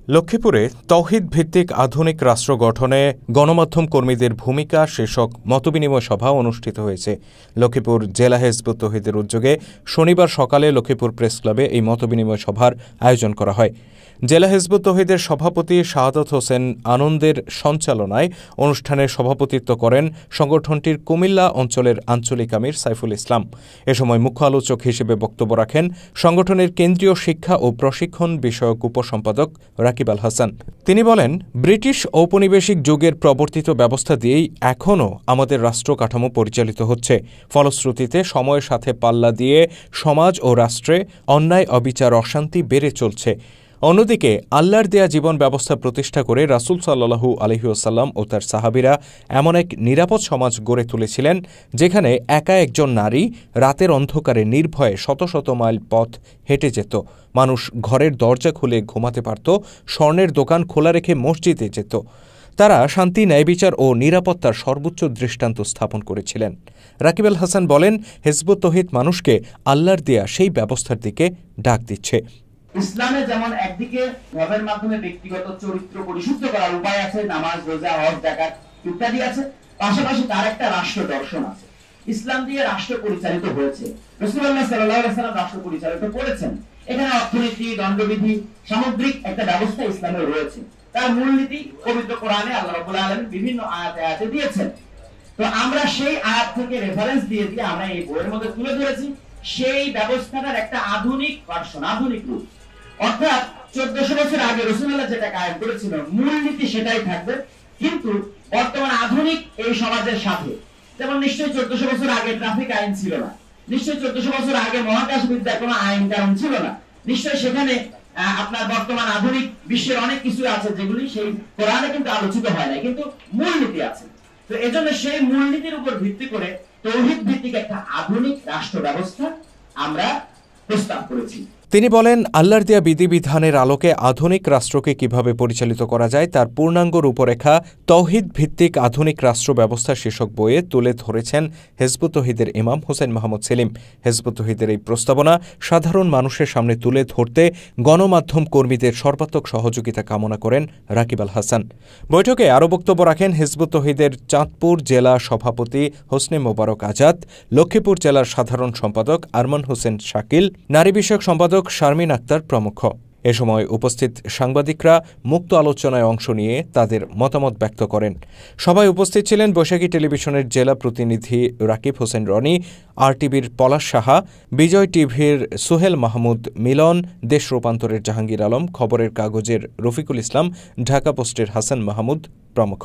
লক্ষ্মীপুরে তৌহিদ ভিত্তিক আধুনিক রাষ্ট্র গঠনে গণমাধ্যম কর্মীদের ভূমিকা শীর্ষক মতবিনিময় সভা অনুষ্ঠিত হয়েছে। লক্ষ্মীপুর জেলা হিজবুত তৌহিদের উদ্যোগে শনিবার সকালে লক্ষ্মীপুর প্রেস ক্লাবে এই মতবিনিময় সভার আয়োজন করা হয়। জেলা হিজবুত তৌহিদের সভাপতি শাহাদত হোসেন আনন্দের সঞ্চালনায় অনুষ্ঠানে সভাপতিত্ব করেন সংগঠনটির কুমিল্লা অঞ্চলের আঞ্চলিক আমির সাইফুল ইসলাম। এ সময় মুখ্য আলোচক হিসেবে বক্তব্য রাখেন সংগঠনের কেন্দ্রীয় শিক্ষা ও প্রশিক্ষণ বিষয়ক উপসম্পাদক রাকিব আল হাসান। তিনি বলেন, ব্রিটিশ ঔপনিবেশিক যুগের প্রবর্তিত ব্যবস্থা দিয়েই এখনও আমাদের রাষ্ট্র কাঠামো পরিচালিত হচ্ছে। ফলশ্রুতিতে সময়ের সাথে পাল্লা দিয়ে সমাজ ও রাষ্ট্রে অন্যায়, অবিচার, অশান্তি বেড়ে চলছে। অন্যদিকে আল্লাহর দেয়া জীবন ব্যবস্থা প্রতিষ্ঠা করে রাসূল সাল্লাল্লাহু আলাইহি ওয়াসাল্লাম ও তার সাহাবীরা এমন এক নিরাপদ সমাজ গড়ে তুলেছিলেন, যেখানে একা একজন নারী রাতের অন্ধকারে নির্ভয়ে শত শত মাইল পথ হেঁটে যেত। মানুষ ঘরের দরজা খুলে ঘুমাতে পারত, স্বর্ণের দোকান খোলা রেখে মসজিদে যেত। তারা শান্তি, ন্যায়বিচার ও নিরাপত্তার সর্বোচ্চ দৃষ্টান্ত স্থাপন করেছিলেন। রাকিব আল হাসান বলেন, হিজবুত তৌহিদ মানুষকে আল্লাহর দেয়া সেই ব্যবস্থার দিকে ডাক দিচ্ছে। ইসলামে যেমন একদিকে ধর্মের মাধ্যমে ব্যক্তিগত চরিত্র পরিশুদ্ধ করার উপায় আছে, নামাজ, রোজা, হজ, যাকাত ইত্যাদি আছে, পাশাপাশি তার একটা রাষ্ট্র দর্শন আছে। ইসলাম দিয়ে রাষ্ট্র পরিচালিত হয়েছে, রাসূলুল্লাহ সাল্লাল্লাহু আলাইহি ওয়াসাল্লাম রাষ্ট্র পরিচালিত করেছেন। এখানে অর্থনীতি, দণ্ডবিধি, সামগ্রিক একটা ব্যবস্থা ইসলামে রয়েছে। তার মূলনীতি পবিত্র কোরআনে আল্লাহ রাব্বুল আলামিন বিভিন্ন আয়াতে দিয়েছেন। তো আমরা সেই আয়াত থেকে রেফারেন্স দিয়ে আমরা এই বইয়ের মধ্যে তুলে ধরেছি সেই ব্যবস্থাটার একটা আধুনিক ভার্সন, আধুনিক রূপ। অর্থাৎ 1400 বছর আগে রাসূলুল্লাহ যেটা কায়েম করেছিল মূলনীতি সেটাই থাকবে, কিন্তু বর্তমান আধুনিক এই সমাজের সাথে, যেমন নিশ্চয়ই 1400 বছর আগে ট্রাফিক আইন ছিল না, নিশ্চয়ই 1400 বছর আগে মহাকাশ বিদ্যার কোনো আইন কানুন ছিল না, নিশ্চয়ই সেখানে আপনার বর্তমান আধুনিক বিশ্বের অনেক কিছু আছে যেগুলি সেই কোরআনে কিন্তু আলোচিত হয় না, কিন্তু মূলনীতি আছে। তো এজন্য সেই মূলনীতির উপর ভিত্তি করে তৌহিদ ভিত্তিক একটা আধুনিক রাষ্ট্র ব্যবস্থা আমরা প্রস্তাব করেছি। তিনি বলেন, আল্লাহর দেয়া বিধিবিধানের আলোকে আধুনিক রাষ্ট্রকে কিভাবে পরিচালিত করা যায় তার পূর্ণাঙ্গ রূপরেখা তৌহিদ ভিত্তিক আধুনিক রাষ্ট্র ব্যবস্থা শীর্ষক বইয়ে তুলে ধরেছেন হিজবুত তৌহিদের ইমাম হোসেন মাহমুদ সেলিম। হিজবুত তৌহিদের এই প্রস্তাবনা সাধারণ মানুষের সামনে তুলে ধরতে গণমাধ্যম কর্মীদের সর্বাত্মক সহযোগিতা কামনা করেন রাকিব আল হাসান। বৈঠকে আরও বক্তব্য রাখেন হিজবুত তৌহিদের চাঁদপুর জেলা সভাপতি হোসনে মোবারক আজাদ, লক্ষ্মীপুর জেলার সাধারণ সম্পাদক আরমান হোসেন শাকিল, নারী বিষয়ক সম্পাদক শারমিন আক্তার প্রমুখ। এ সময় উপস্থিত সাংবাদিকরা মুক্ত আলোচনায় অংশ নিয়ে তাদের মতামত ব্যক্ত করেন। সভায় উপস্থিত ছিলেন বৈশাখী টেলিভিশনের জেলা প্রতিনিধি রাকিব হোসেন রনি, RTVর পলাশ সাহা, বিজয় টিভির সোহেল মাহমুদ মিলন, দেশ রূপান্তরের জাহাঙ্গীর আলম, খবরের কাগজের রফিকুল ইসলাম, ঢাকা পোস্টের হাসান মাহমুদ প্রমুখ।